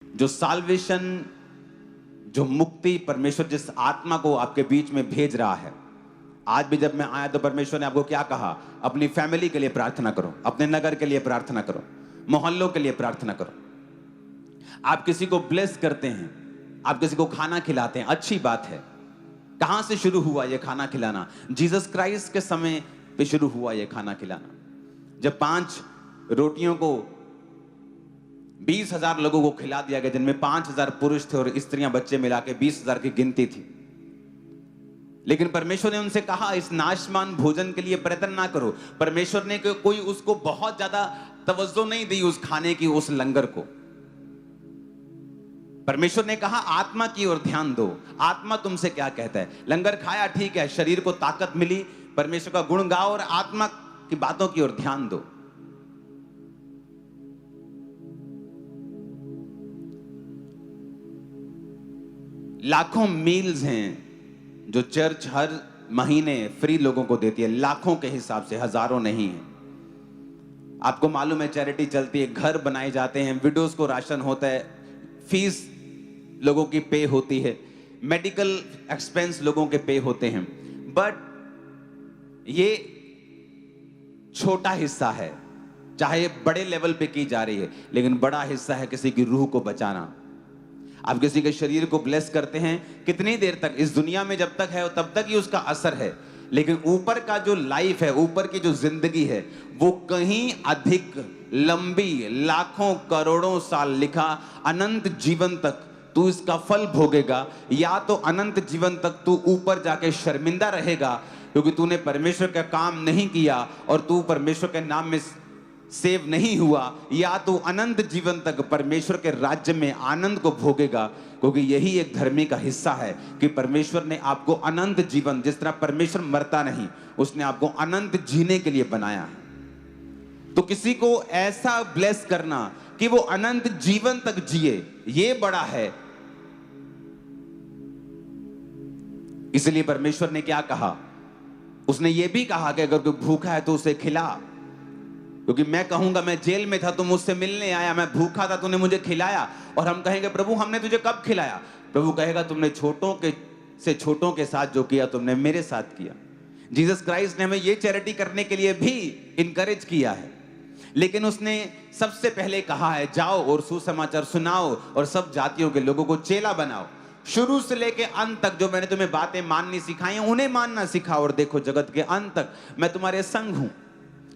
जो साल्वेशन, जो मुक्ति परमेश्वर जिस आत्मा को आपके बीच में भेज रहा है, आज भी जब मैं आया तो परमेश्वर ने आपको क्या कहा? अपनी फैमिली के लिए प्रार्थना करो, अपने नगर के लिए प्रार्थना करो, मोहल्लों के लिए प्रार्थना करो। आप किसी को ब्लेस करते हैं, आप किसी को खाना खिलाते हैं, अच्छी बात है। कहां से शुरू हुआ यह खाना खिलाना? जीसस क्राइस्ट के समय पे शुरू हुआ यह खाना खिलाना, जब 5 रोटियों को 20,000 लोगों को खिला दिया गया, जिनमें 5,000 पुरुष थे और स्त्रियां बच्चे मिला के 20,000 की गिनती थी। लेकिन परमेश्वर ने उनसे कहा, इस नाशवान भोजन के लिए प्रयत्न ना करो। परमेश्वर ने कोई उसको बहुत ज्यादा तवज्जो नहीं दी उस खाने की, उस लंगर को। परमेश्वर ने कहा आत्मा की ओर ध्यान दो। आत्मा तुमसे क्या कहता है? लंगर खाया, ठीक है, शरीर को ताकत मिली, परमेश्वर का गुण गाओ और आत्मा की बातों की ओर ध्यान दो। लाखों मील्स हैं जो चर्च हर महीने फ्री लोगों को देती है, लाखों के हिसाब से, हजारों नहीं है। आपको मालूम है चैरिटी चलती है, घर बनाए जाते हैं, विडोज को राशन होता है, फीस लोगों की पे होती है, मेडिकल एक्सपेंस लोगों के पे होते हैं। बट ये छोटा हिस्सा है, चाहे बड़े लेवल पे की जा रही है, लेकिन बड़ा हिस्सा है किसी की रूह को बचाना। आप किसी के शरीर को ब्लेस करते हैं, कितनी देर तक? इस दुनिया में जब तक है तब तक ही उसका असर है, लेकिन ऊपर का जो लाइफ है, ऊपर की जो जिंदगी है, वो कहीं अधिक लंबी, लाखों करोड़ों साल लिखा, अनंत जीवन तक तू इसका फल भोगेगा, या तो अनंत जीवन तक तू ऊपर जाके शर्मिंदा रहेगा क्योंकि तूने परमेश्वर का काम नहीं किया और तू परमेश्वर के नाम में सेव नहीं हुआ, या तो अनंत जीवन तक परमेश्वर के राज्य में आनंद को भोगेगा। क्योंकि यही एक धर्मी का हिस्सा है कि परमेश्वर ने आपको अनंत जीवन, जिस तरह परमेश्वर मरता नहीं, उसने आपको अनंत जीने के लिए बनाया है। तो किसी को ऐसा ब्लेस करना कि वो अनंत जीवन तक जिए, ये बड़ा है। इसलिए परमेश्वर ने क्या कहा? उसने ये भी कहा कि अगर कोई भूखा है तो उसे खिला। क्योंकि मैं कहूंगा मैं जेल में था, तू मुझसे मिलने आया, मैं भूखा था, तूने मुझे खिलाया, और हम कहेंगे प्रभु हमने तुझे कब खिलाया? प्रभु कहेगा तुमने छोटों के साथ जो किया तुमने मेरे साथ किया। जीसस क्राइस्ट ने हमें ये चैरिटी करने के लिए भी इनकरेज किया है, लेकिन उसने सबसे पहले कहा है जाओ और सुसमाचार सुनाओ और सब जातियों के लोगों को चेला बनाओ। शुरू से लेके अंत तक जो मैंने तुम्हें बातें माननी सिखाई हैं, उन्हें मानना सिखाओ, और देखो जगत के अंत तक मैं तुम्हारे संग हूं।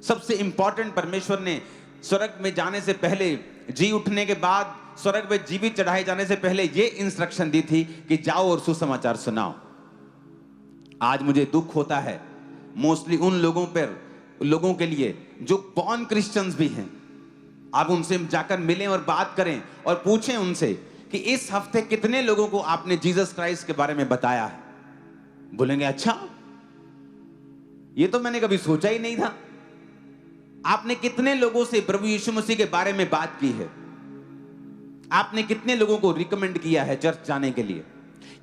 सबसे इंपॉर्टेंट, परमेश्वर ने स्वर्ग में जाने से पहले, जी उठने के बाद, स्वर्ग में जीवित चढ़ाए जाने से पहले ये इंस्ट्रक्शन दी थी कि जाओ और सुसमाचार सुनाओ। आज मुझे दुख होता है मोस्टली उन लोगों के लिए जो बॉर्न क्रिश्चियंस भी हैं। आप उनसे जाकर मिलें और बात करें और पूछें उनसे कि इस हफ्ते कितने लोगों को आपने जीसस क्राइस्ट के बारे में बताया है? बोलेंगे अच्छा, ये तो मैंने कभी सोचा ही नहीं था। आपने कितने लोगों से प्रभु यीशु मसीह के बारे में बात की है? आपने कितने लोगों को रिकमेंड किया है चर्च जाने के लिए?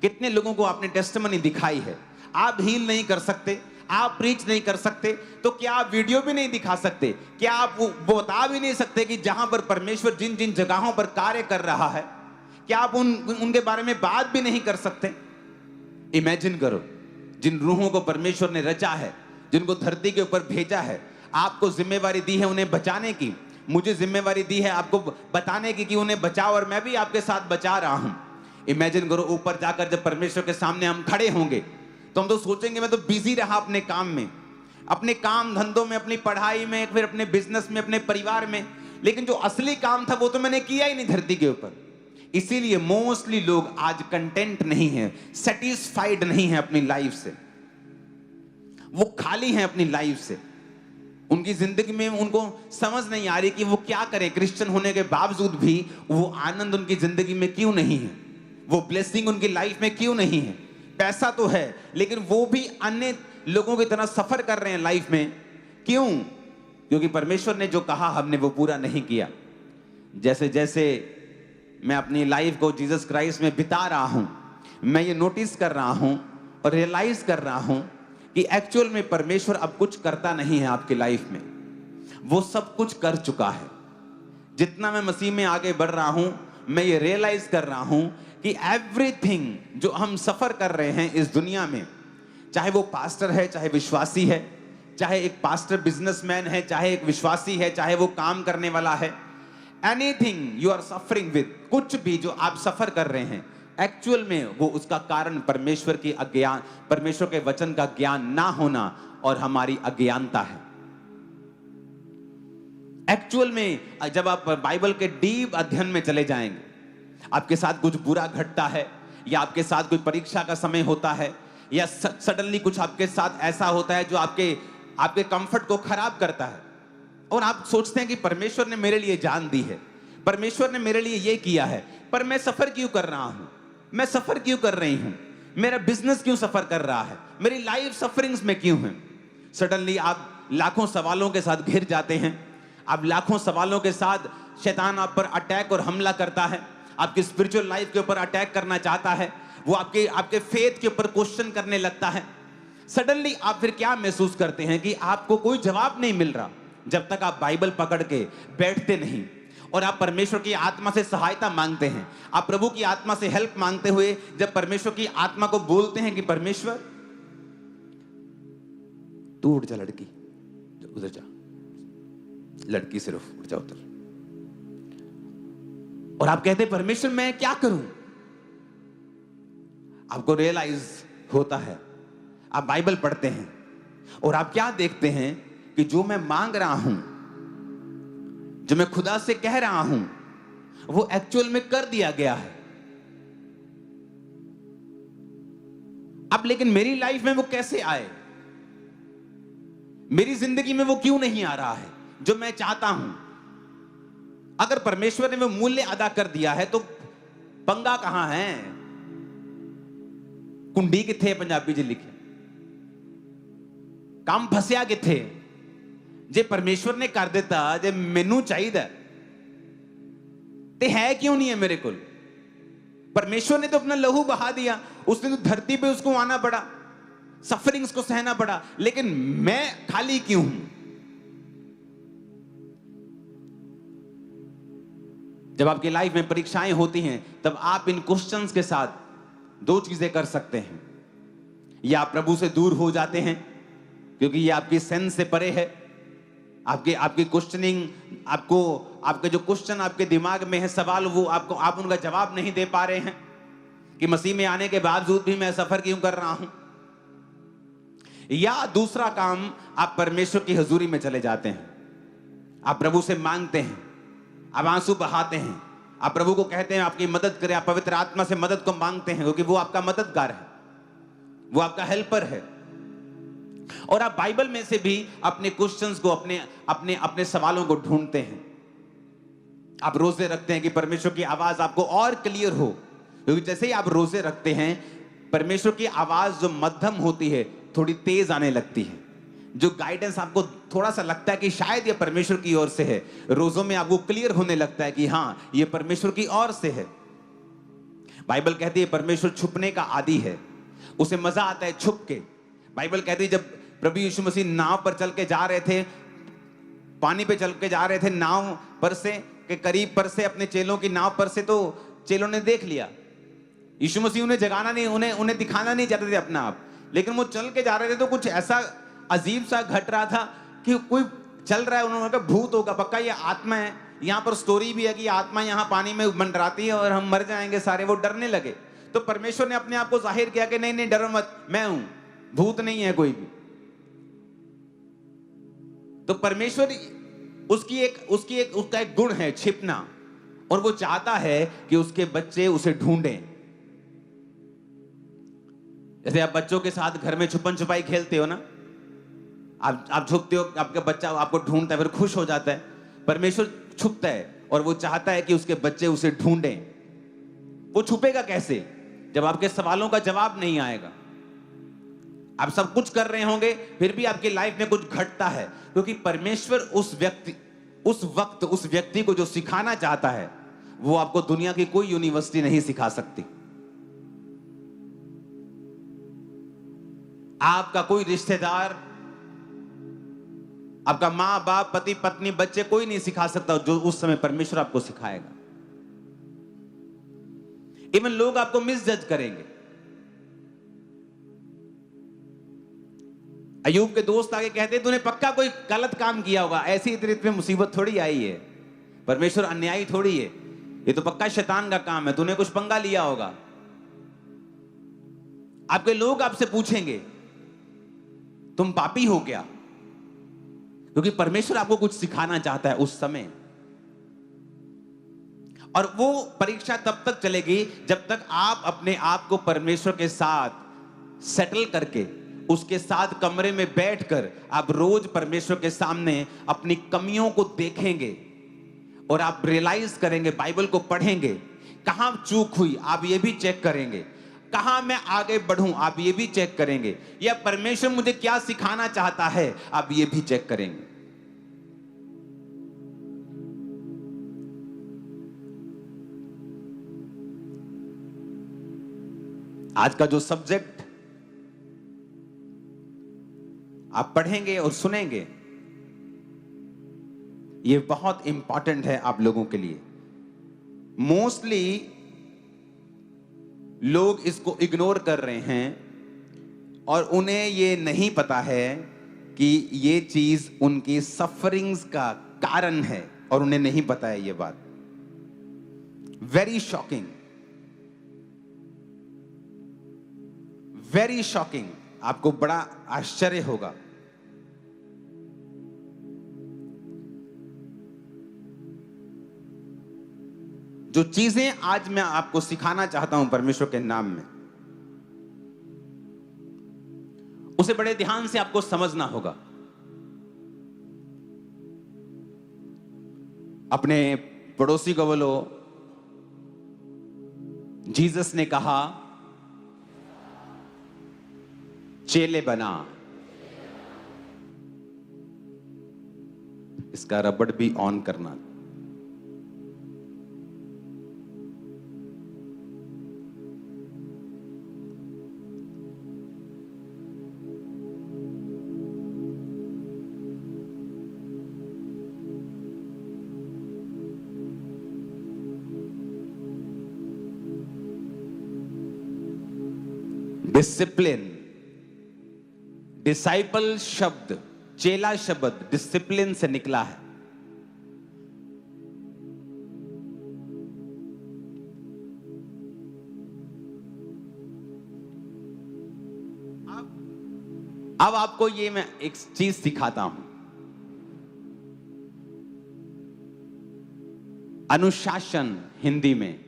कितने लोगों को आपने टेस्टिमनी दिखाई है? आप हील नहीं कर सकते, आप प्रीच नहीं कर सकते, तो क्या आप वीडियो भी नहीं दिखा सकते? क्या आप वो बता भी नहीं सकते कि जहां पर परमेश्वर जिन जिन जगहों पर कार्य कर रहा है, क्या आप उनके बारे में बात भी नहीं कर सकते? इमेजिन करो, जिन रूहों को परमेश्वर ने रचा है, जिनको धरती के ऊपर भेजा है, आपको जिम्मेवारी दी है उन्हें बचाने की, मुझे जिम्मेवारी दी है आपको बताने की कि उन्हें बचाओ, और मैं भी आपके साथ बचा रहा हूं। इमेजिन करो, ऊपर जाकर जब परमेश्वर के सामने हम खड़े होंगे तो हम तो सोचेंगे मैं तो बिजी रहा अपने काम में, अपने काम धंधों में, अपनी पढ़ाई में, फिर अपने बिजनेस में, अपने परिवार में, लेकिन जो असली काम था वो तो मैंने किया ही नहीं धरती के ऊपर। इसीलिए मोस्टली लोग आज कंटेंट नहीं है, सेटिस्फाइड नहीं है अपनी लाइफ से, वो खाली हैं अपनी लाइफ से। उनकी जिंदगी में उनको समझ नहीं आ रही कि वो क्या करें। क्रिश्चियन होने के बावजूद भी वो आनंद उनकी जिंदगी में क्यों नहीं है, वो ब्लेसिंग उनकी लाइफ में क्यों नहीं है। पैसा तो है, लेकिन वो भी अन्य लोगों की तरह सफर कर रहे हैं लाइफ में। क्यों? क्योंकि परमेश्वर ने जो कहा हमने वो पूरा नहीं किया। जैसे जैसे मैं अपनी लाइफ को जीसस क्राइस्ट में बिता रहा हूं, मैं ये नोटिस कर रहा हूं और रियलाइज कर रहा हूं कि एक्चुअल में परमेश्वर अब कुछ करता नहीं है आपकी लाइफ में, वो सब कुछ कर चुका है। जितना मैं मसीह में आगे बढ़ रहा हूं, मैं ये रियलाइज कर रहा हूं कि एवरीथिंग जो हम सफर कर रहे हैं इस दुनिया में, चाहे वो पास्टर है, चाहे विश्वासी है, चाहे एक पास्टर बिजनेसमैन है, चाहे एक विश्वासी है, चाहे वो काम करने वाला है, anything you are suffering with, कुछ भी जो आप सफर कर रहे हैं, एक्चुअल में वो उसका कारण परमेश्वर की अज्ञान, परमेश्वर के वचन का ज्ञान ना होना और हमारी अज्ञानता है। एक्चुअल में जब आप बाइबल के डीप अध्ययन में चले जाएंगे, आपके साथ कुछ बुरा घटता है, या आपके साथ कोई परीक्षा का समय होता है, या सडनली कुछ आपके साथ ऐसा होता है जो आपके कंफर्ट को खराब करता है, और आप सोचते हैं कि परमेश्वर ने मेरे लिए जान दी है, परमेश्वर ने मेरे लिए ये किया है, पर मैं सफर क्यों कर रहा हूं, मैं सफर क्यों कर रही हूं, मेरा बिजनेस क्यों सफर कर रहा है, मेरी लाइफ सफरिंग्स में क्यों है। सडनली आप लाखों सवालों के साथ घिर जाते हैं, आप लाखों सवालों के साथ, शैतान आप पर अटैक और हमला करता है, आपकी स्पिरिचुअल लाइफ के ऊपर अटैक करना चाहता है, वो आपके फेथ के ऊपर क्वेश्चन करने लगता है। सडनली आप फिर क्या महसूस करते हैं कि आपको कोई जवाब नहीं मिल रहा, जब तक आप बाइबल पकड़ के बैठते नहीं और आप परमेश्वर की आत्मा से सहायता मांगते हैं, आप प्रभु की आत्मा से हेल्प मांगते हुए जब परमेश्वर की आत्मा को बोलते हैं कि परमेश्वर तू उठ जा, लड़की उधर जा, लड़की सिर्फ उठ जा उधर, और आप कहते हैं परमेश्वर मैं क्या करूं। आपको रियलाइज होता है, आप बाइबल पढ़ते हैं और आप क्या देखते हैं कि जो मैं मांग रहा हूं, जो मैं खुदा से कह रहा हूं, वो एक्चुअल में कर दिया गया है। अब लेकिन मेरी लाइफ में वो कैसे आए, मेरी जिंदगी में वो क्यों नहीं आ रहा है जो मैं चाहता हूं। अगर परमेश्वर ने वो मूल्य अदा कर दिया है तो पंगा कहां है, कुंडी किथे पंजाबी जी लिखे, काम फसिया किथे। जे परमेश्वर ने कर दिता, जे मैनू चाहिए ते है क्यों नहीं है मेरे को। परमेश्वर ने तो अपना लहू बहा दिया, उसने तो धरती पे उसको आना पड़ा, सफरिंग्स को सहना पड़ा, लेकिन मैं खाली क्यों हूं। जब आपकी लाइफ में परीक्षाएं होती हैं, तब आप इन क्वेश्चंस के साथ दो चीजें कर सकते हैं, या आप प्रभु से दूर हो जाते हैं क्योंकि ये आपकी सेंस से परे है, आपकी क्वेश्चनिंग, आपके जो क्वेश्चन आपके दिमाग में है, सवाल, वो आप उनका जवाब नहीं दे पा रहे हैं कि मसीह में आने के बावजूद भी मैं सफर क्यों कर रहा हूं। या दूसरा काम, आप परमेश्वर की हजूरी में चले जाते हैं, आप प्रभु से मांगते हैं, आप आंसू बहाते हैं, आप प्रभु को कहते हैं आपकी मदद करें, आप पवित्र आत्मा से मदद को मांगते हैं क्योंकि वो आपका मददगार है, वो आपका हेल्पर है। और आप बाइबल में से भी अपने क्वेश्चंस को, अपने सवालों को ढूंढते हैं। आप रोजे रखते हैं कि परमेश्वर की आवाज आपको और क्लियर हो, क्योंकि जैसे ही आप रोजे रखते हैं, परमेश्वर की आवाज जो मध्यम होती है थोड़ी तेज आने लगती है। जो गाइडेंस आपको थोड़ा सा लगता है कि शायद ये परमेश्वर की ओर से है, रोजों में आपको क्लियर होने लगता है कि हां ये परमेश्वर की ओर से है। बाइबल कहती है परमेश्वर छुपने का आदी है, उसे मजा आता है छुप के। बाइबल कहती है जब प्रभु यीशु मसीह नाव पर चल के जा रहे थे, पानी पे चल के जा रहे थे, नाव पर से के करीब पर से, अपने चेलों की नाव पर से, तो चेलों ने देख लिया। यीशु मसीह उन्हें जगाना नहीं, उन्हें दिखाना नहीं चाहते थे अपना आप, लेकिन वो चल के जा रहे थे तो कुछ ऐसा अजीब सा घट रहा था कि कोई चल रहा है, उन्होंने कहा भूत होगा, पक्का ये आत्मा है। यहाँ पर स्टोरी भी है कि आत्मा यहाँ पानी में मंडराती है और हम मर जाएंगे सारे। वो डरने लगे, तो परमेश्वर ने अपने आप को जाहिर किया कि नहीं नहीं डरो मत, मैं हूं, भूत नहीं है कोई भी। तो परमेश्वर उसका एक गुण है छिपना, और वो चाहता है कि उसके बच्चे उसे ढूंढें। जैसे आप बच्चों के साथ घर में छुपन छुपाई खेलते हो ना, आप छुपते हो, आपका बच्चा आपको ढूंढता है, फिर खुश हो जाता है। परमेश्वर छुपता है और वो चाहता है कि उसके बच्चे उसे ढूंढें। वो छुपेगा कैसे? जब आपके सवालों का जवाब नहीं आएगा। आप सब कुछ कर रहे होंगे, फिर भी आपकी लाइफ में कुछ घटता है, क्योंकि परमेश्वर उस वक्त उस व्यक्ति को जो सिखाना चाहता है, वो आपको दुनिया की कोई यूनिवर्सिटी नहीं सिखा सकती। आपका कोई रिश्तेदार, आपका मां बाप, पति पत्नी, बच्चे, कोई नहीं सिखा सकता जो उस समय परमेश्वर आपको सिखाएगा। इवन लोग आपको मिसजज करेंगे। अयूब के दोस्त आगे कहते तूने पक्का कोई गलत काम किया होगा, ऐसी इतनी मुसीबत थोड़ी आई है, परमेश्वर अन्यायी थोड़ी है, ये तो पक्का शैतान का काम है, तूने कुछ पंगा लिया होगा। आपके लोग आपसे पूछेंगे तुम पापी हो क्या, क्योंकि परमेश्वर आपको कुछ सिखाना चाहता है उस समय। और वो परीक्षा तब तक चलेगी जब तक आप अपने आप को परमेश्वर के साथ सेटल करके, उसके साथ कमरे में बैठकर आप रोज परमेश्वर के सामने अपनी कमियों को देखेंगे और आप रियलाइज करेंगे, बाइबल को पढ़ेंगे, कहां चूक हुई आप ये भी चेक करेंगे, कहां मैं आगे बढ़ूं आप ये भी चेक करेंगे, या परमेश्वर मुझे क्या सिखाना चाहता है आप ये भी चेक करेंगे। आज का जो सब्जेक्ट आप पढ़ेंगे और सुनेंगे ये बहुत इंपॉर्टेंट है आप लोगों के लिए। मोस्टली लोग इसको इग्नोर कर रहे हैं और उन्हें ये नहीं पता है कि ये चीज उनकी सफरिंग्स का कारण है, और उन्हें नहीं पता है ये बात। वेरी शॉकिंग, वेरी शॉकिंग, आपको बड़ा आश्चर्य होगा। जो चीजें आज मैं आपको सिखाना चाहता हूं परमेश्वर के नाम में, उसे बड़े ध्यान से आपको समझना होगा। अपने पड़ोसी को बोलो, जीसस ने कहा चेले बना। इसका रबड़ भी ऑन करना। डिसिप्लिन, डिसाइपल शब्द, चेला शब्द डिसिप्लिन से निकला है। अब आपको ये मैं एक चीज सिखाता हूं। अनुशासन हिंदी में,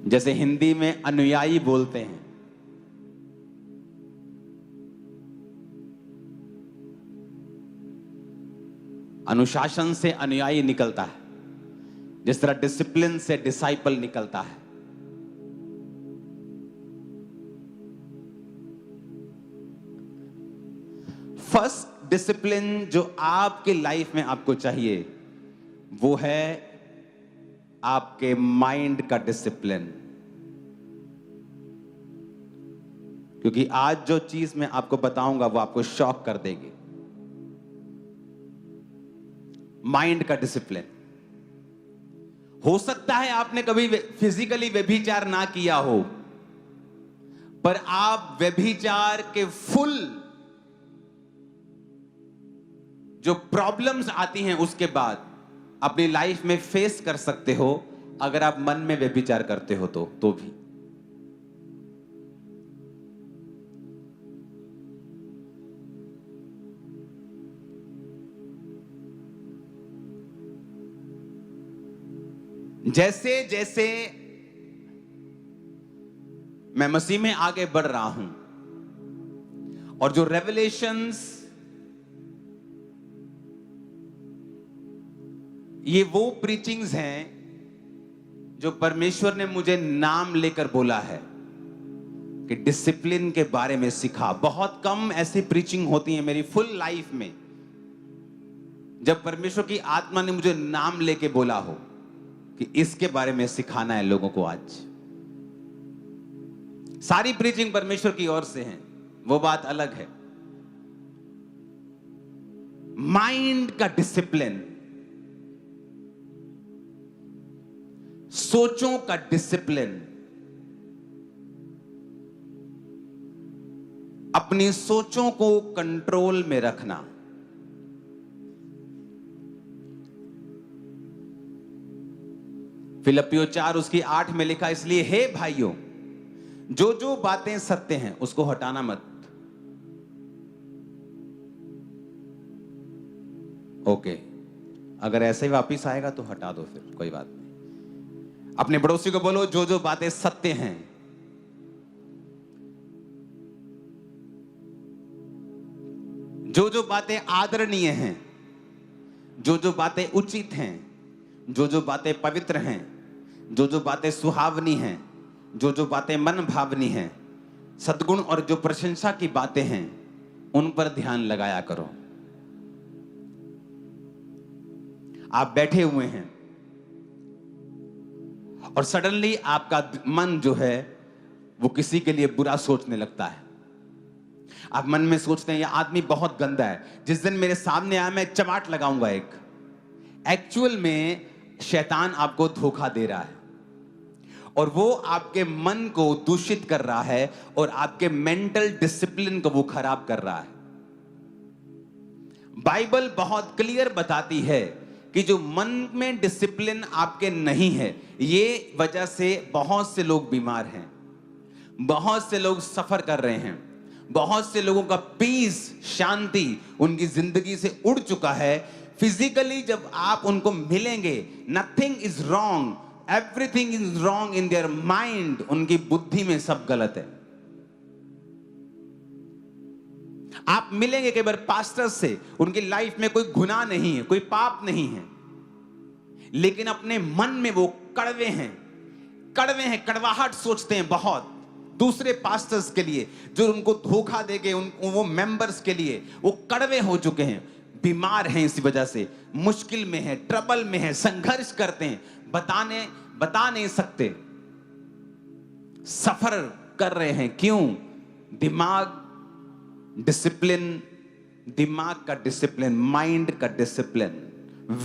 जैसे हिंदी में अनुयायी बोलते हैं, अनुशासन से अनुयायी निकलता है, जिस तरह डिसिप्लिन से डिसाइपल निकलता है। फर्स्ट डिसिप्लिन जो आपके लाइफ में आपको चाहिए वो है आपके माइंड का डिसिप्लिन। क्योंकि आज जो चीज मैं आपको बताऊंगा वो आपको शॉक कर देगी। माइंड का डिसिप्लिन। हो सकता है आपने कभी फिजिकली व्यभिचार ना किया हो, पर आप व्यभिचार के फुल जो प्रॉब्लम्स आती हैं उसके बाद अपनी लाइफ में फेस कर सकते हो अगर आप मन में व्यभिचार करते हो तो भी। जैसे जैसे मैं मसीह में आगे बढ़ रहा हूं और जो रेवलेशंस, ये वो प्रीचिंग्स हैं जो परमेश्वर ने मुझे नाम लेकर बोला है कि डिसिप्लिन के बारे में सिखा। बहुत कम ऐसी प्रीचिंग होती है मेरी फुल लाइफ में जब परमेश्वर की आत्मा ने मुझे नाम लेके बोला हो कि इसके बारे में सिखाना है लोगों को। आज सारी प्रीचिंग परमेश्वर की ओर से है, वो बात अलग है, माइंड का डिसिप्लिन, सोचों का डिसिप्लिन, अपनी सोचों को कंट्रोल में रखना। फिलिप्पियों 4 उसकी 8 में लिखा, इसलिए हे भाइयों, जो जो बातें सत्य हैं उसको हटाना मत। ओके, अगर ऐसे ही वापिस आएगा तो हटा दो, फिर कोई बात नहीं। अपने पड़ोसी को बोलो, जो जो बातें सत्य हैं, जो जो बातें आदरणीय हैं, जो जो बातें उचित हैं, जो जो बातें पवित्र हैं, जो जो बातें सुहावनी हैं, जो जो बातें मन भावनी हैं, सद्गुण और जो प्रशंसा की बातें हैं, उन पर ध्यान लगाया करो। आप बैठे हुए हैं और सडनली आपका मन जो है वो किसी के लिए बुरा सोचने लगता है। आप मन में सोचते हैं ये आदमी बहुत गंदा है, जिस दिन मेरे सामने आया मैं चमाट लगाऊंगा एक। एक्चुअल में शैतान आपको धोखा दे रहा है और वो आपके मन को दूषित कर रहा है और आपके मेंटल डिसिप्लिन को वो खराब कर रहा है। बाइबल बहुत क्लियर बताती है कि जो मन में डिसिप्लिन आपके नहीं है, ये वजह से बहुत से लोग बीमार हैं, बहुत से लोग सफर कर रहे हैं, बहुत से लोगों का पीस, शांति उनकी जिंदगी से उड़ चुका है। फिजिकली जब आप उनको मिलेंगे, nothing is wrong, everything is wrong in their mind, उनकी बुद्धि में सब गलत है। आप मिलेंगे कई बार पास्टर से, उनकी लाइफ में कोई गुनाह नहीं है, कोई पाप नहीं है, लेकिन अपने मन में वो कड़वे हैं, कड़वाहट सोचते हैं बहुत दूसरे पास्टर्स के लिए, जो उनको धोखा देके वो मेंबर्स के लिए वो कड़वे हो चुके हैं, बीमार हैं, इसी वजह से मुश्किल में है, ट्रबल में है, संघर्ष करते हैं, बता नहीं सकते, सफर कर रहे हैं। क्यों? दिमाग का डिसिप्लिन, माइंड का डिसिप्लिन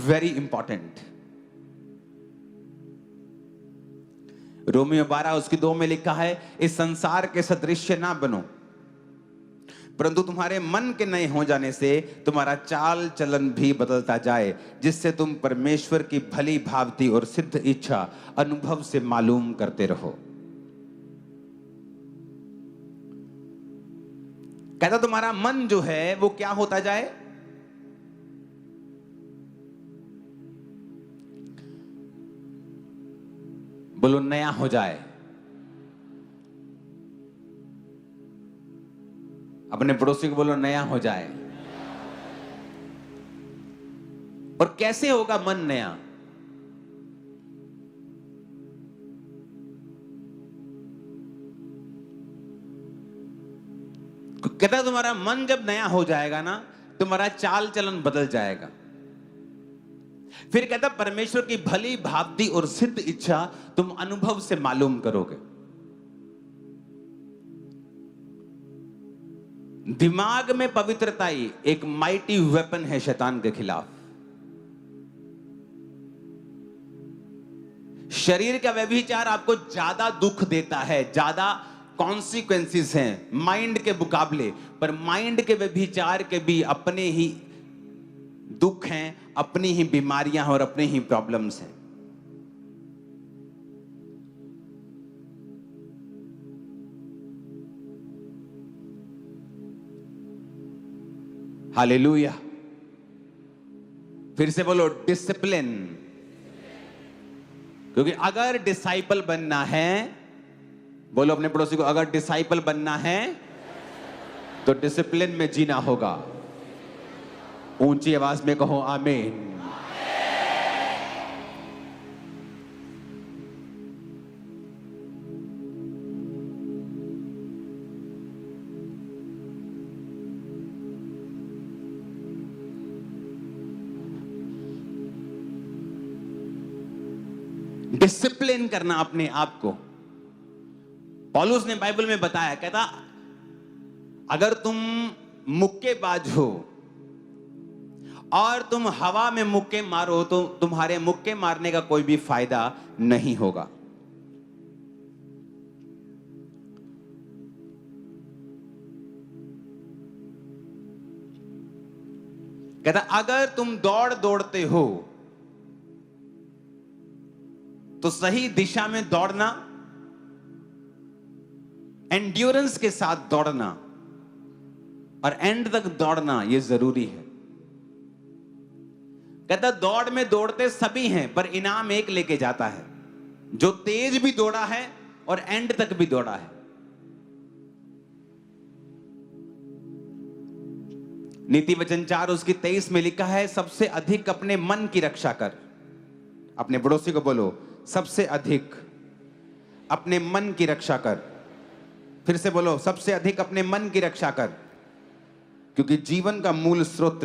वेरी इंपॉर्टेंट। रोमियो 12 उसकी 2 में लिखा है, इस संसार के सदृश्य ना बनो, परंतु तुम्हारे मन के नए हो जाने से तुम्हारा चाल चलन भी बदलता जाए, जिससे तुम परमेश्वर की भली भांति और सिद्ध इच्छा अनुभव से मालूम करते रहो। कहता तुम्हारा मन जो है वो क्या होता जाए? बोलो नया हो जाए। अपने पड़ोसी को बोलो नया हो जाए। और कैसे होगा मन नया? कहता तुम्हारा मन जब नया हो जाएगा ना, तुम्हारा चाल चलन बदल जाएगा। फिर कहता परमेश्वर की भली भांति और सिद्ध इच्छा तुम अनुभव से मालूम करोगे। दिमाग में पवित्रता ही एक माइटी वेपन है शैतान के खिलाफ। शरीर का व्यभिचार आपको ज्यादा दुख देता है, ज्यादा कॉन्सिक्वेंसेस हैं माइंड के मुकाबले, पर माइंड के व्यभिचार के भी अपने ही दुख हैं, अपनी ही बीमारियां हैं और अपने ही प्रॉब्लम्स हैं। हालेलुया। फिर से बोलो डिसिप्लिन। क्योंकि अगर डिसाइपल बनना है, बोलो अपने पड़ोसी को, अगर डिसाइपल बनना है तो डिसिप्लिन में जीना होगा। ऊंची आवाज में कहो आमीन। डिसिप्लिन करना अपने आप को। पौलुस ने बाइबल में बताया, कहता अगर तुम मुक्केबाज हो और तुम हवा में मुक्के मारो तो तुम्हारे मुक्के मारने का कोई भी फायदा नहीं होगा। कहता अगर तुम दौड़ते हो तो सही दिशा में दौड़ना, एंड्योरेंस के साथ दौड़ना और एंड तक दौड़ना यह जरूरी है। कहता दौड़ में दौड़ते सभी हैं पर इनाम एक लेके जाता है, जो तेज भी दौड़ा है और एंड तक भी दौड़ा है। नीति वचन 4 उसकी 23 में लिखा है, सबसे अधिक अपने मन की रक्षा कर। अपने पड़ोसी को बोलो, सबसे अधिक अपने मन की रक्षा कर। फिर से बोलो, सबसे अधिक अपने मन की रक्षा कर, क्योंकि जीवन का मूल स्रोत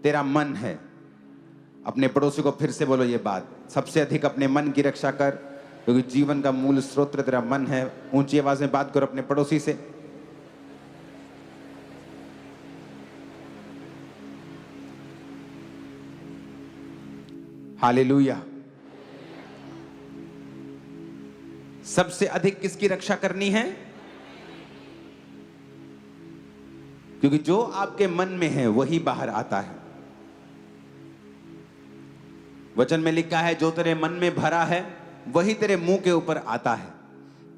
तेरा मन है। अपने पड़ोसी को फिर से बोलो ये बात, सबसे अधिक अपने मन की रक्षा कर, क्योंकि जीवन का मूल स्रोत तेरा मन है। ऊंची आवाज में बात करो अपने पड़ोसी से। हालेलुया। सबसे अधिक किसकी रक्षा करनी है? क्योंकि जो आपके मन में है वही बाहर आता है। वचन में लिखा है, जो तेरे मन में भरा है वही तेरे मुंह के ऊपर आता है।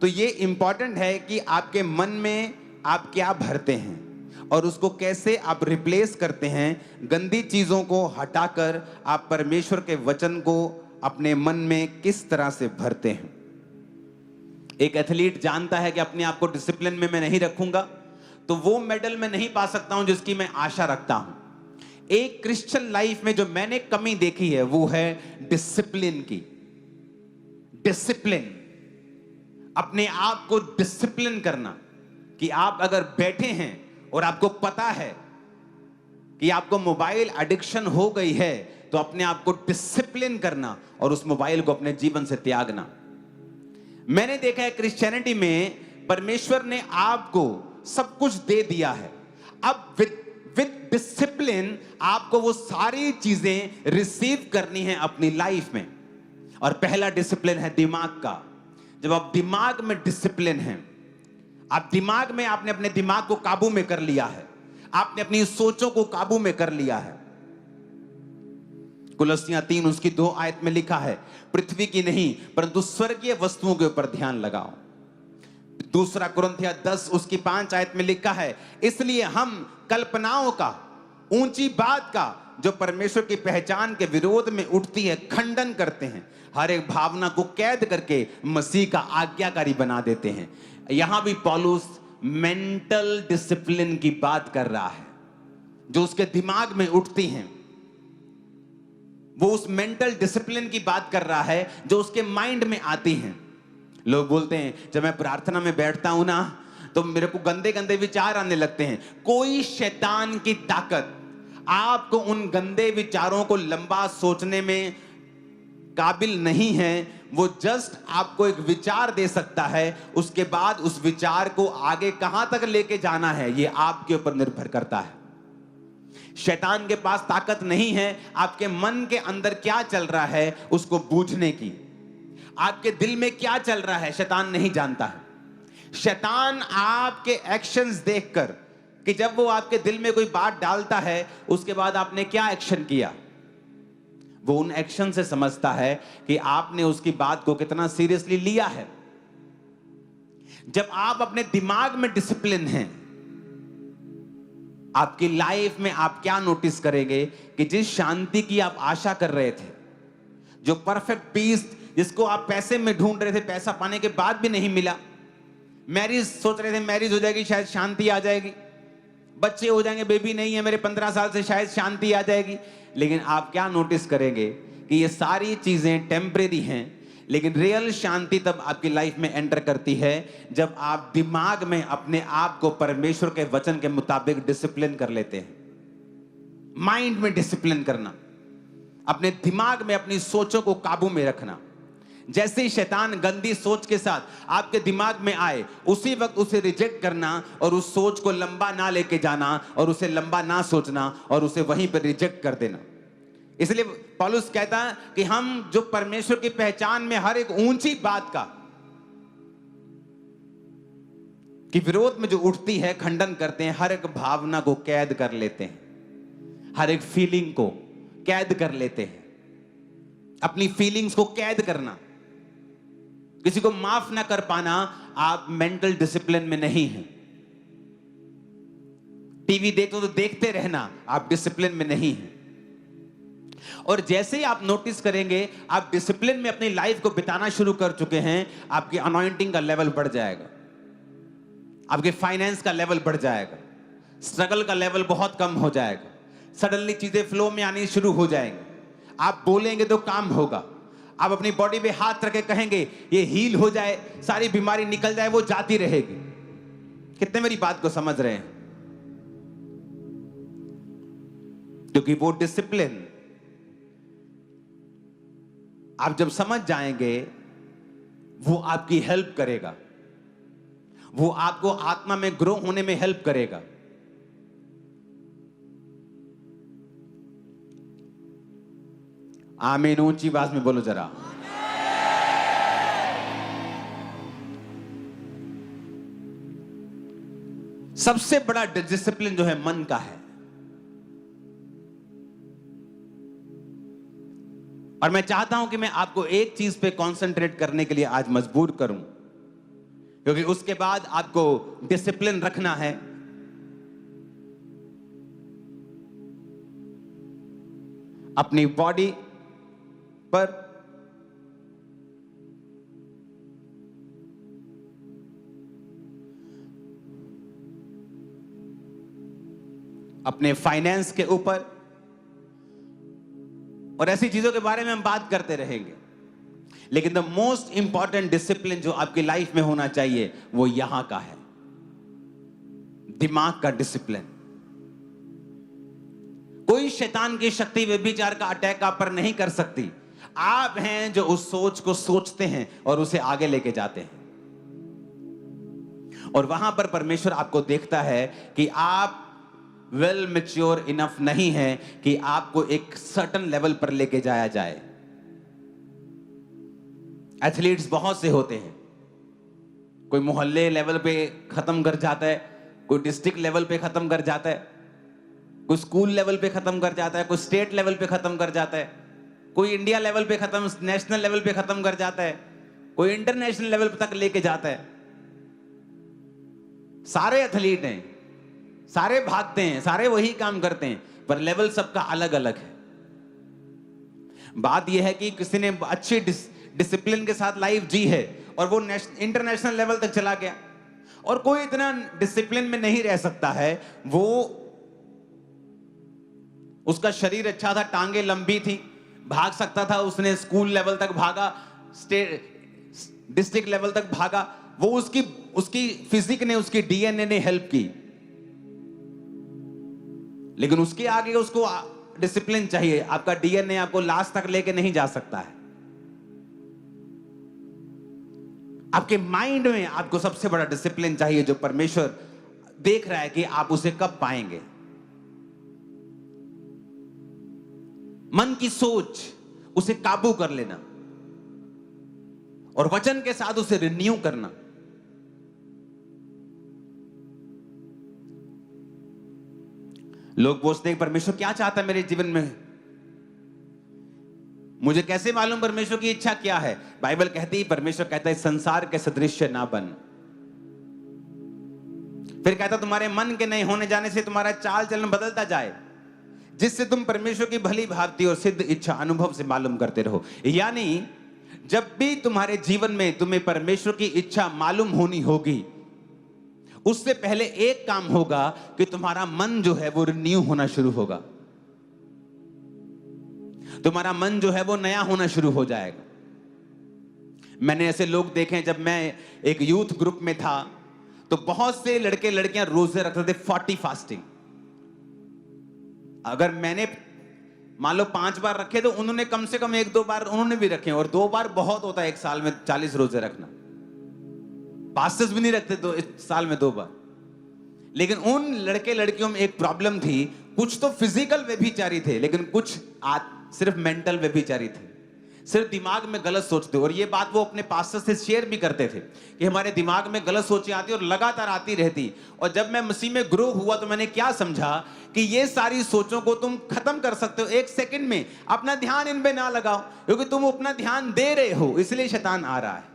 तो ये इंपॉर्टेंट है कि आपके मन में आप क्या भरते हैं और उसको कैसे आप रिप्लेस करते हैं। गंदी चीजों को हटाकर आप परमेश्वर के वचन को अपने मन में किस तरह से भरते हैं। एक एथलीट जानता है कि अपने आप को डिसिप्लिन में मैं नहीं रखूंगा तो वो मेडल मैं नहीं पा सकता हूं जिसकी मैं आशा रखता हूं। एक क्रिश्चियन लाइफ में जो मैंने कमी देखी है वो है डिसिप्लिन की। डिसिप्लिन, अपने आप को डिसिप्लिन करना, कि आप अगर बैठे हैं और आपको पता है कि आपको मोबाइल एडिक्शन हो गई है तो अपने आप को डिसिप्लिन करना और उस मोबाइल को अपने जीवन से त्यागना। मैंने देखा है क्रिश्चियनिटी में परमेश्वर ने आपको सब कुछ दे दिया है, अब विद डिसिप्लिन आपको वो सारी चीजें रिसीव करनी है अपनी लाइफ में। और पहला डिसिप्लिन है दिमाग का। जब आप दिमाग में डिसिप्लिन हैं, आप दिमाग में आपने अपने दिमाग को काबू में कर लिया है, आपने अपनी सोचों को काबू में कर लिया है। कुलस्सियां 3 उसकी 2 आयत में लिखा है, पृथ्वी की नहीं परंतु स्वर्गीय वस्तुओं के ऊपर ध्यान लगाओ। दूसरा कुरिन्थिया 10 उसकी 5 आयत में लिखा है, इसलिए हम कल्पनाओं का, ऊंची बात का जो परमेश्वर की पहचान के विरोध में उठती है खंडन करते हैं, हर एक भावना को कैद करके मसीह का आज्ञाकारी बना देते हैं। यहां भी पौलुस मेंटल डिसिप्लिन की बात कर रहा है, जो उसके दिमाग में उठती हैं। वो उस मेंटल डिसिप्लिन की बात कर रहा है जो उसके माइंड में आती हैं। लोग बोलते हैं जब मैं प्रार्थना में बैठता हूं ना तो मेरे को गंदे गंदे विचार आने लगते हैं। कोई शैतान की ताकत आपको उन गंदे विचारों को लंबा सोचने में काबिल नहीं है। वो जस्ट आपको एक विचार दे सकता है, उसके बाद उस विचार को आगे कहां तक लेके जाना है ये आपके ऊपर निर्भर करता है। शैतान के पास ताकत नहीं है आपके मन के अंदर क्या चल रहा है उसको बूझने की। आपके दिल में क्या चल रहा है शैतान नहीं जानता है। शैतान आपके एक्शंस देखकर, कि जब वो आपके दिल में कोई बात डालता है उसके बाद आपने क्या एक्शन किया, वो उन एक्शन से समझता है कि आपने उसकी बात को कितना सीरियसली लिया है। जब आप अपने दिमाग में डिसिप्लिन हैं, आपकी लाइफ में आप क्या नोटिस करेंगे कि जिस शांति की आप आशा कर रहे थे, जो परफेक्ट पीस जिसको आप पैसे में ढूंढ रहे थे, पैसा पाने के बाद भी नहीं मिला, मैरिज सोच रहे थे मैरिज हो जाएगी शायद शांति आ जाएगी, बच्चे हो जाएंगे, बेबी नहीं है मेरे 15 साल से शायद शांति आ जाएगी, लेकिन आप क्या नोटिस करेंगे कि ये सारी चीजें टेम्परेरी हैं। लेकिन रियल शांति तब आपकी लाइफ में एंटर करती है जब आप दिमाग में अपने आप को परमेश्वर के वचन के मुताबिक डिसिप्लिन कर लेते हैं। माइंड में डिसिप्लिन करना, अपने दिमाग में अपनी सोचों को काबू में रखना। जैसे ही शैतान गंदी सोच के साथ आपके दिमाग में आए, उसी वक्त उसे रिजेक्ट करना और उस सोच को लंबा ना लेके जाना और उसे लंबा ना सोचना और उसे वहीं पर रिजेक्ट कर देना। इसलिए पौलुस कहता है कि हम जो परमेश्वर की पहचान में हर एक ऊंची बात का कि विरोध में जो उठती है खंडन करते हैं, हर एक भावना को कैद कर लेते हैं, हर एक फीलिंग को कैद कर लेते हैं। अपनी फीलिंग्स को कैद करना, किसी को माफ ना कर पाना, आप मेंटल डिसिप्लिन में नहीं हैं। टीवी देखो तो देखते रहना, आप डिसिप्लिन में नहीं हैं। और जैसे ही आप नोटिस करेंगे आप डिसिप्लिन में अपनी लाइफ को बिताना शुरू कर चुके हैं, आपकी अनॉइंटिंग का लेवल बढ़ जाएगा, आपके फाइनेंस का लेवल बढ़ जाएगा, स्ट्रगल का लेवल बहुत कम हो जाएगा, सडनली चीजें फ्लो में आनी शुरू हो जाएंगी। आप बोलेंगे तो काम होगा, आप अपनी बॉडी पे हाथ रख के कहेंगे ये हील हो जाए, सारी बीमारी निकल जाए, वो जाती रहेगी। कितने मेरी बात को समझ रहे हैं? क्योंकि वो डिसिप्लिन आप जब समझ जाएंगे, वो आपकी हेल्प करेगा, वो आपको आत्मा में ग्रो होने में हेल्प करेगा। आमीन, ऊंची आवाज में बोलो जरा। सबसे बड़ा डिसिप्लिन जो है मन का है। और मैं चाहता हूं कि मैं आपको एक चीज पे कंसंट्रेट करने के लिए आज मजबूर करूं, क्योंकि उसके बाद आपको डिसिप्लिन रखना है। अपनी बॉडी पर, अपने फाइनेंस के ऊपर, और ऐसी चीजों के बारे में हम बात करते रहेंगे। लेकिन द मोस्ट इंपॉर्टेंट डिसिप्लिन जो आपकी लाइफ में होना चाहिए वो यहां का है, दिमाग का डिसिप्लिन। कोई शैतान की शक्ति व्यभिचार का अटैक आप पर नहीं कर सकती। आप हैं जो उस सोच को सोचते हैं और उसे आगे लेके जाते हैं। और वहां पर परमेश्वर आपको देखता है कि आप वेल मैच्योर इनफ नहीं है कि आपको एक सर्टेन लेवल पर लेके जाया जाए। एथलीट्स बहुत से होते हैं, कोई मोहल्ले लेवल पे खत्म कर जाता है, कोई डिस्ट्रिक्ट लेवल पे खत्म कर जाता है, कोई स्कूल लेवल पे खत्म कर जाता है, कोई स्टेट लेवल पे खत्म कर जाता है, कोई इंडिया लेवल पे खत्म, नेशनल लेवल पे खत्म कर जाता है, कोई इंटरनेशनल लेवल तक लेके जाता है। सारे एथलीट हैं, सारे भागते हैं, सारे वही काम करते हैं, पर लेवल सबका अलग अलग है। बात यह है कि किसी ने अच्छी डिसिप्लिन के साथ लाइफ जी है और वो इंटरनेशनल लेवल तक चला गया, और कोई इतना डिसिप्लिन में नहीं रह सकता है। वो उसका शरीर अच्छा था, टांगे लंबी थी, भाग सकता था, उसने स्कूल लेवल तक भागा, स्टेट डिस्ट्रिक्ट लेवल तक भागा, वो उसकी फिजिक ने, उसकी डीएनए ने हेल्प की। लेकिन उसके आगे उसको डिसिप्लिन चाहिए। आपका डीएनए आपको लास्ट तक लेके नहीं जा सकता है। आपके माइंड में आपको सबसे बड़ा डिसिप्लिन चाहिए, जो परमेश्वर देख रहा है कि आप उसे कब पाएंगे। मन की सोच, उसे काबू कर लेना और वचन के साथ उसे रिन्यू करना। लोग पूछते हैं परमेश्वर क्या चाहता है मेरे जीवन में, मुझे कैसे मालूम परमेश्वर की इच्छा क्या है? बाइबल कहती है, परमेश्वर कहता है संसार के सदृश ना बन। फिर कहता तुम्हारे मन के नहीं होने जाने से तुम्हारा चाल चलन बदलता जाए, जिससे तुम परमेश्वर की भली भांति और सिद्ध इच्छा अनुभव से मालूम करते रहो। यानी जब भी तुम्हारे जीवन में तुम्हें परमेश्वर की इच्छा मालूम होनी होगी, उससे पहले एक काम होगा कि तुम्हारा मन जो है वो रिन्यू होना शुरू होगा। तुम्हारा मन जो है वो नया होना शुरू हो जाएगा। मैंने ऐसे लोग देखे हैं, जब मैं एक यूथ ग्रुप में था तो बहुत से लड़के लड़कियां रोजे रखते थे, 40 फास्टिंग। अगर मैंने मान लो 5 बार रखे तो उन्होंने कम से कम 1-2 बार उन्होंने भी रखे, और 2 बार बहुत होता है एक साल में 40 रोजे रखना। पास्टर्स भी नहीं रखते तो इस साल में 2 बार। लेकिन उन लड़के लड़कियों में एक प्रॉब्लम थी, कुछ तो फिजिकल व्यभिचारी थे, लेकिन कुछ सिर्फ मेंटल व्यभिचारी थे, सिर्फ दिमाग में गलत सोचते। और ये बात वो अपने पास्टर से शेयर भी करते थे कि हमारे दिमाग में गलत सोचें आती और लगातार आती रहती। और जब मैं मसीह में ग्रो हुआ तो मैंने क्या समझा कि ये सारी सोचों को तुम खत्म कर सकते हो 1 सेकंड में। अपना ध्यान इनमें ना लगाओ, क्योंकि तुम अपना ध्यान दे रहे हो, इसलिए शैतान आ रहा है।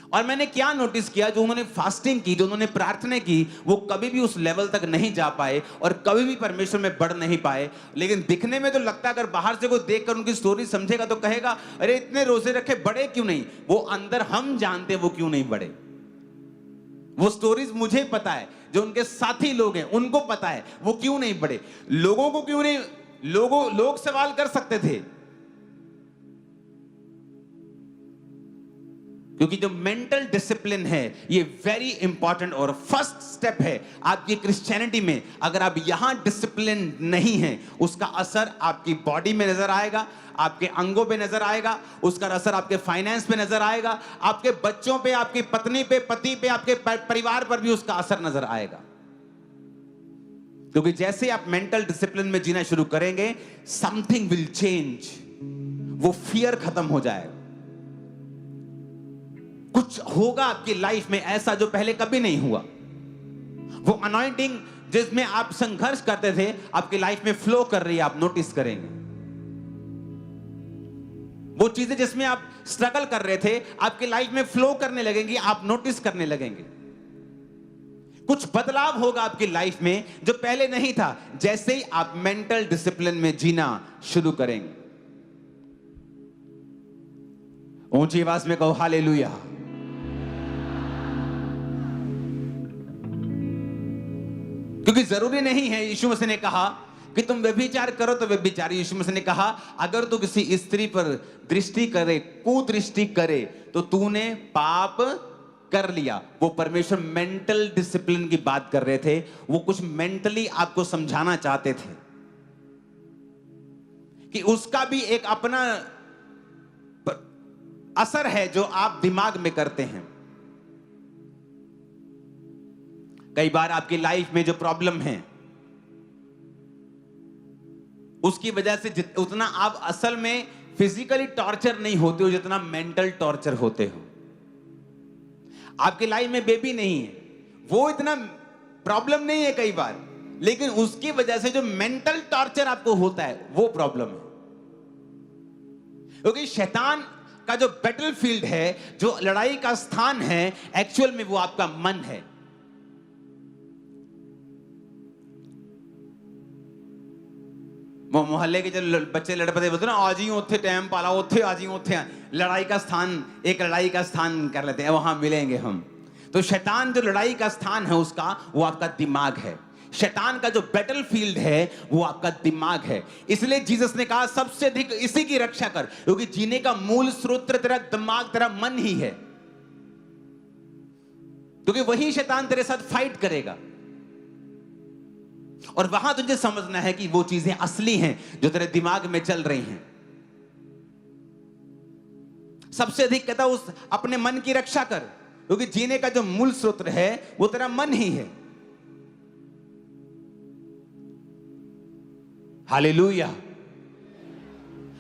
और मैंने क्या नोटिस किया, जो उन्होंने फास्टिंग की, जो उन्होंने प्रार्थना की, वो कभी भी उस लेवल तक नहीं जा पाए और कभी भी परमेश्वर में बढ़ नहीं पाए। लेकिन दिखने में तो लगता है, अगर बाहर से कोई देखकर उनकी स्टोरी समझेगा तो कहेगा अरे इतने रोजे रखे, बड़े क्यों नहीं? वो अंदर हम जानते हैं वो क्यों नहीं बढ़े। वो स्टोरीज मुझे पता है, जो उनके साथी लोग हैं उनको पता है वो क्यों नहीं बढ़े। लोगों को क्यों नहीं, लोग सवाल कर सकते थे, क्योंकि जो मेंटल डिसिप्लिन है ये वेरी इंपॉर्टेंट और फर्स्ट स्टेप है आपकी क्रिश्चियनिटी में। अगर आप यहां डिसिप्लिन नहीं है, उसका असर आपकी बॉडी में नजर आएगा, आपके अंगों पे नजर आएगा, उसका असर आपके फाइनेंस पे नजर आएगा, आपके बच्चों पे, आपकी पत्नी पे, पति पे, आपके परिवार पर भी उसका असर नजर आएगा। क्योंकि जैसे आप मेंटल डिसिप्लिन में जीना शुरू करेंगे, समथिंग विल चेंज। वो फियर खत्म हो जाएगा, कुछ होगा आपकी लाइफ में ऐसा जो पहले कभी नहीं हुआ। वो अनॉइंटिंग जिसमें आप संघर्ष करते थे, आपकी लाइफ में फ्लो कर रही है, आप नोटिस करेंगे। वो चीजें जिसमें आप स्ट्रगल कर रहे थे, आपकी लाइफ में फ्लो करने लगेंगी, आप नोटिस करने लगेंगे। कुछ बदलाव होगा आपकी लाइफ में जो पहले नहीं था, जैसे ही आप मेंटल डिसिप्लिन में जीना शुरू करेंगे। ऊंची आवाज में कहो हालेलुया। क्योंकि जरूरी नहीं है, यीशु मसीह ने कहा कि तुम व्यभिचार करो तो व्यभिचारी। यीशु मसीह ने कहा अगर तू किसी स्त्री पर दृष्टि करे, कुदृष्टि करे, तो तूने पाप कर लिया। वो परमेश्वर मेंटल डिसिप्लिन की बात कर रहे थे, वो कुछ मेंटली आपको समझाना चाहते थे कि उसका भी एक अपना असर है जो आप दिमाग में करते हैं। कई बार आपकी लाइफ में जो प्रॉब्लम है, उसकी वजह से उतना आप असल में फिजिकली टॉर्चर नहीं होते हो जितना मेंटल टॉर्चर होते हो। आपकी लाइफ में बेबी नहीं है, वो इतना प्रॉब्लम नहीं है कई बार, लेकिन उसकी वजह से जो मेंटल टॉर्चर आपको होता है वो प्रॉब्लम है। क्योंकि शैतान का जो बैटलफील्ड है, जो लड़ाई का स्थान है, एक्चुअल में वो आपका मन है। वो मोहल्ले के जो बच्चे लड़ पड़े बोलते ना, आज ही उठे टाइम पाला, उठे आज ही उठे, लड़ाई का स्थान, एक लड़ाई का स्थान कर लेते हैं, वहां मिलेंगे हम। तो शैतान जो लड़ाई का स्थान है उसका, वो आपका दिमाग है। शैतान का जो बैटलफील्ड है वो आपका दिमाग है। इसलिए जीसस ने कहा सबसे अधिक इसी की रक्षा कर, क्योंकि जीने का मूल स्रोत तेरा दिमाग, तेरा मन ही है। क्योंकि वही शैतान तेरे साथ फाइट करेगा। और वहां तुझे समझना है कि वो चीजें असली हैं जो तेरे दिमाग में चल रही हैं। सबसे अधिक कहता उस अपने मन की रक्षा कर, क्योंकि जीने का जो मूल स्रोत है वो तेरा मन ही है। हालेलुया।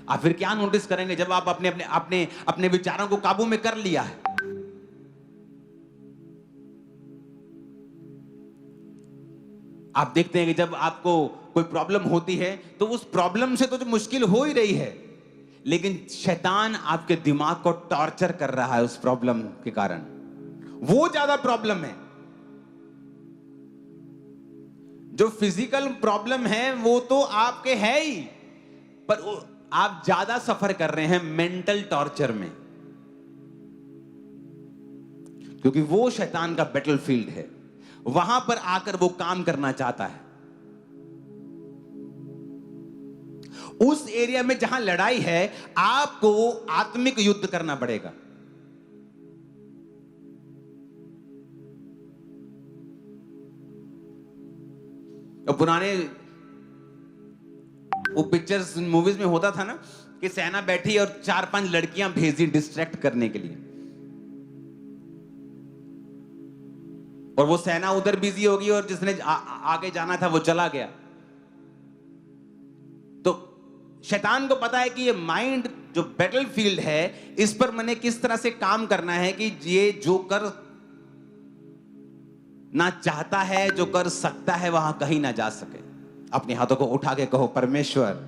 आप फिर क्या नोटिस करेंगे जब आप अपने अपने अपने अपने विचारों को काबू में कर लिया है। आप देखते हैं कि जब आपको कोई प्रॉब्लम होती है तो उस प्रॉब्लम से तो जो मुश्किल हो ही रही है, लेकिन शैतान आपके दिमाग को टॉर्चर कर रहा है उस प्रॉब्लम के कारण। वो ज्यादा प्रॉब्लम है। जो फिजिकल प्रॉब्लम है वो तो आपके है ही, पर आप ज्यादा सफर कर रहे हैं मेंटल टॉर्चर में, क्योंकि वो शैतान का बैटलफील्ड है। वहां पर आकर वो काम करना चाहता है। उस एरिया में जहां लड़ाई है, आपको आत्मिक युद्ध करना पड़ेगा। पुराने वो पिक्चर्स मूवीज में होता था ना कि सेना बैठी और 4-5 लड़कियां भेजी डिस्ट्रैक्ट करने के लिए, और वो सेना उधर बिजी होगी और जिसने आगे जाना था वो चला गया। तो शैतान को पता है कि ये माइंड जो बैटलफील्ड है, इस पर मैंने किस तरह से काम करना है कि ये जो कर ना चाहता है, जो कर सकता है, वहां कहीं ना जा सके। अपने हाथों को उठा के कहो, परमेश्वर